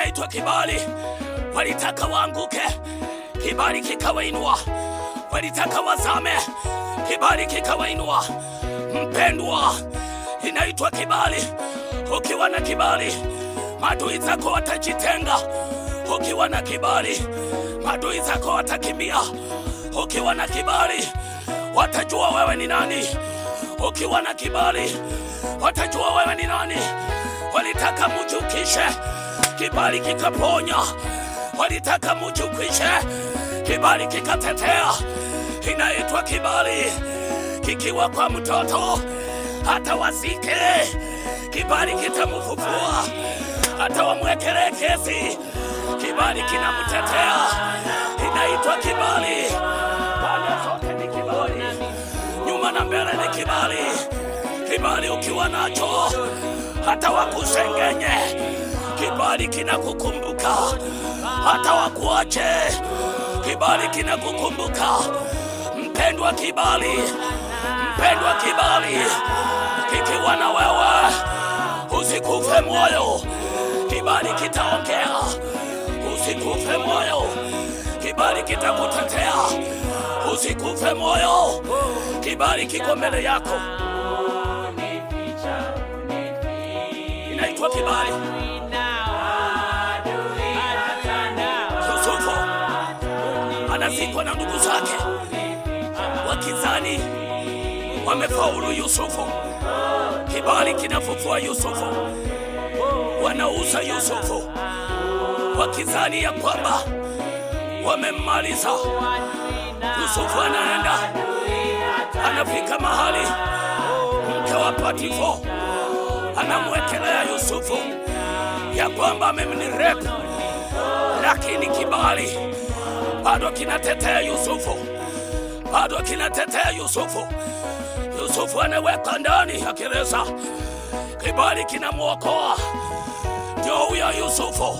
inaitwa kibali. Walitaka waanguke, kibali kikawainua. Walitaka wazame, kibali kikawainua. Mpendwa, inaitwa kibali. Ukiwa na kibali, maadui zako watajitenga. Ukiwa na kibali, maadui zako watakimbia. Ukiwa na kibali, watajua wewe ni nani. Ukiwa na kibali, watajua wewe ni nani. Walitaka mujukishe, kibali kikaponya. Walitaka mujukishe, kibali kikatetea. Inaitwa kibali. Kikiwa kwa mtoto, hata wazike, kibali kitamufufua. Hata wamwekele kesi, kibali kinamtetea. Inaitwa kibali. Pande zote ni kibali, nyuma na mbele ni kibali. Kibali ukiwa nacho, hata wakusengenye, kibali kinakukumbuka. Hata wakuache, kibali kinakukumbuka. Mpendwa, kibali. Mpendwa, kibali kikiwa na wewe, usikufe moyo. Kibali kitaongea, usikufe moyo. Kibali kitakutetea, usikufe moyo. Kibali kiko mbele yako. Inaitwa kibali. Yusufu anazikwa na ndugu zake, wakizani wamefaulu Yusufu. Kibali kinafufua Yusufu. Wanauza Yusufu wakizani ya kwamba wamemmaliza. Yusufu anaenda, anafika mahali mke wa Potifa anamwekelea Yusufu ya kwamba amemnirepu, lakini kibali bado kinatetea Yusufu. Bado kinatetea Yusufu. Yusufu anaweka ndani ya gereza, kibali kinamwokoa. Ndio huyo Yusufu,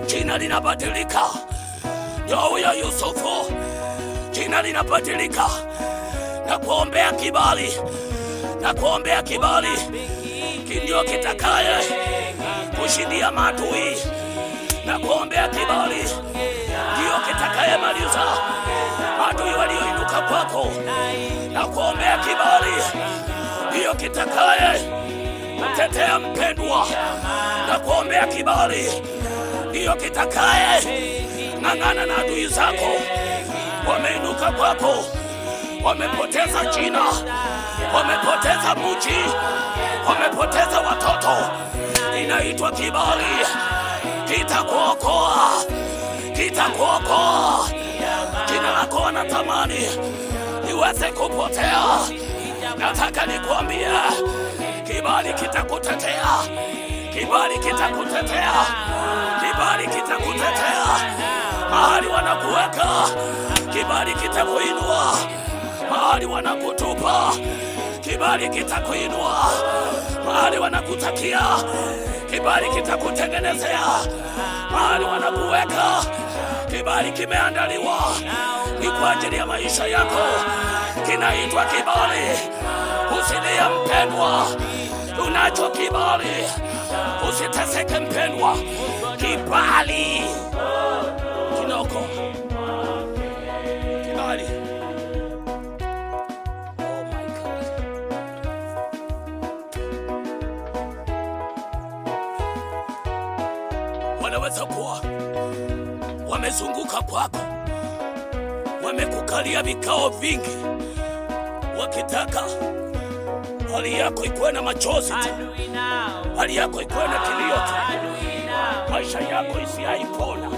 jina linabadilika. Ndio huyo Yusufu, jina linabadilika. Na kuombea kibali, na kuombea kibali ndio kitakaye kushindia maadui. Na kuombea kibali ndio kitakaye maliza maadui walioinuka kwako. Na kuombea kibali ndio kitakaye kutetea mpendwa. Na kuombea kibali ndio kitakaye ng'ang'ana na adui zako. Wameinuka kwako, wamepoteza jina, wamepoteza mji, wamepoteza watoto. Inaitwa kibali. Kitakuokoa, kitakuokoa. Jina lako wanatamani iweze kupotea. Nataka nikuambie, kibali kitakutetea. Kibali kitakutetea. Kibali kitakutetea. Mahali wanakuweka, kibali kitakuinua. Mahali wanakutupa, kibali kitakuinua. Mahali wanakutakia, kibali kitakutengenezea. Mahali wanakuweka, kibali kimeandaliwa ni kwa ajili ya maisha yako. Kinaitwa kibali. Usilie mpendwa, unacho kibali. Usiteseke mpendwa, kibali kinoko. Kibali. Oh my God. Wanaweza kuwa wamezunguka kwako, wamekukalia vikao vingi, wakitaka hali yako ikuwe na machozi tu, hali yako ikuwe na kilio tu, maisha yako isiaipona,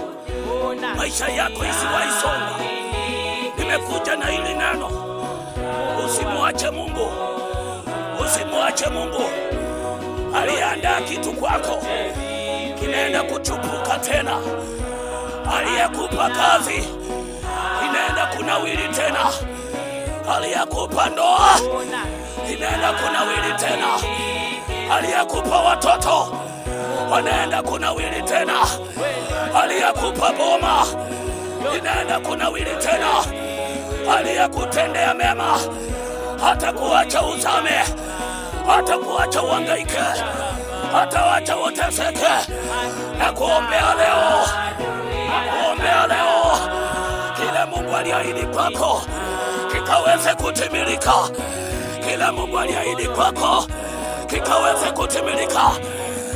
maisha yako isiwaisonga. Nimekuja na hili neno, usimwache Mungu. Usimwache Mungu. Aliandaa kitu kwako, kinaenda kuchupuka tena. Aliyekupa kazi inaenda kunawiri tena. Aliyekupa ndoa inaenda kunawiri tena. Aliyekupa watoto wanaenda kunawiri tena. Aliyekupa boma inaenda kunawiri tena. Aliyekutendea mema hata kuacha uzame, hata kuacha uhangaike, hata wacha uteseke. Nakuombea leo, nakuombea leo, kile Mungu aliahidi kwako kikaweze kutimilika. Kile Mungu aliahidi kwako kikaweze kutimilika.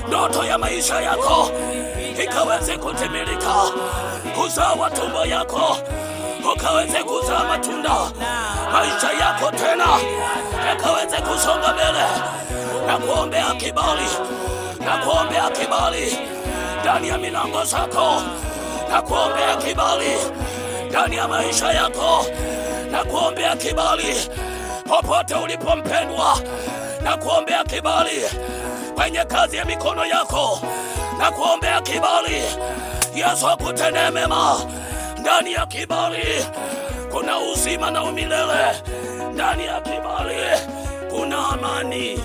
Ndoto ya maisha yako ikaweze kutimilika. Kuzaa wa tumbo yako ukaweze kuzaa matunda. Maisha yako tena yakaweze kusonga mbele. Nakuombea kibali, nakuombea kibali ndani ya milango zako. Nakuombea kibali ndani ya maisha yako. Nakuombea kibali popote ulipo mpendwa. Nakuombea kibali kwenye kazi ya mikono yako. Nakuombea kibali. Yesu akutendee mema. Ndani ya kibali kuna uzima na umilele. Ndani ya kibali kuna amani.